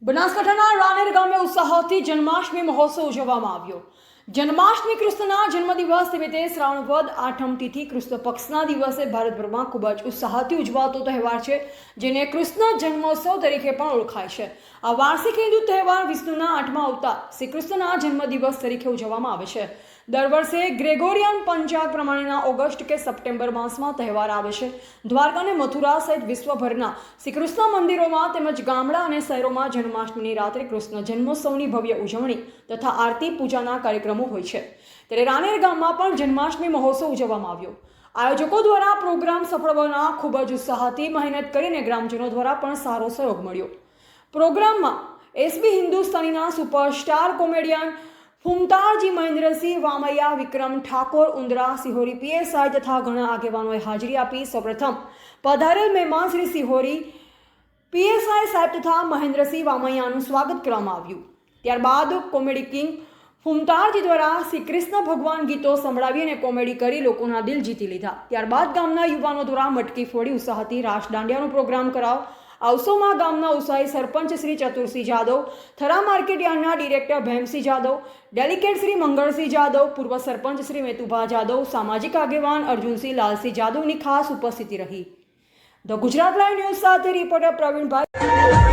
બનાસકાંઠાના રાનેર ગામે ઉત્સાહથી જન્માષ્ટમી મહોત્સવ ઉજવવામાં આવ્યો। જન્માષ્ટમી કૃષ્ણના જન્મદિવસ નિમિત્તે શ્રાવણ વદ આઠમ તિથિ કૃષ્ણ પક્ષના દિવસે ભારતભરમાં ખૂબ જ ઉત્સાહથી ઉજવાતો તહેવાર છે, જેને કૃષ્ણ જન્મોત્સવ તરીકે પણ ઓળખાય છે। આ વાર્ષિક હિન્દુ તહેવાર વિષ્ણુના 8મા અવતાર શ્રી કૃષ્ણના જન્મદિવસ તરીકે ઉજવવામાં આવે છે। દર વર્ષે ગ્રેગોરિયન પંચાગ પ્રમાણેના ઓગસ્ટ કે સપ્ટેમ્બર માસમાં તહેવાર આવે છે। દ્વારકા અને મથુરા સહિત વિશ્વભરના શ્રી કૃષ્ણ મંદિરોમાં તેમજ ગામડા અને શહેરોમાં જન્માષ્ટમીની રાત્રે કૃષ્ણ જન્મોત્સવની ભવ્ય ઉજવણી તથા આરતી પૂજાના કાર્યક્રમો હોય છે। ત્યારે રાનેર ગામમાં પણ જન્માષ્ટમી મહોત્સવ ઉજવવામાં આવ્યો। આયોજકો દ્વારા પ્રોગ્રામ સફળ બનાવવા ખૂબ જ ઉત્સાહથી મહેનત કરીને ગ્રામજનો દ્વારા પણ સારો સહયોગ મળ્યો। પ્રોગ્રામમાં SB હિન્દુસ્તાનીના superstar comedian ફુમતારજી Mahendra Singh Vamaiya, વિક્રમ ઠાકોર, ઉંદરા સિહોરી પીએસઆઈ તથા ઘણા આગેવાનોએ હાજરી આપી। સૌપ્રથમ પધારેલ મહેમાન શ્રી સિહોરી પીએસઆઈ સાહેબ તથા મહેન્દ્રસિંહ વામૈયાનું સ્વાગત કરવામાં આવ્યું। ત્યારબાદ કોમેડી કિંગ ફુમતારજી દ્વારા શ્રી કૃષ્ણ ભગવાન ગીતો સંભળાવી અને કોમેડી કરી લોકોના દિલ જીતી લીધા। ત્યારબાદ ગામના યુવાનો દ્વારા મટકી ફોડી ઉત્સાહથી રાસ દાંડિયાનો પ્રોગ્રામ કરાવ। આ ઉત્સવમાં ગામના ઉત્સાહી સરપંચ શ્રી ચતુરસિંહ જાદવ, થરા માર્કેટ યાર્ડના ડિરેક્ટર ભેમસિંહ જાદવ, ડેલિગેટ શ્રી મંગળસિંહ જાદવ, પૂર્વ સરપંચ શ્રી મેતુભા જાદવ, સામાજિક આગેવાન અર્જુનસિંહ લાલસિંહ જાદવની ખાસ ઉપસ્થિતિ રહી। ધ ગુજરાત લાઈવ ન્યૂઝ સાથે રિપોર્ટર પ્રવીણભાઈ।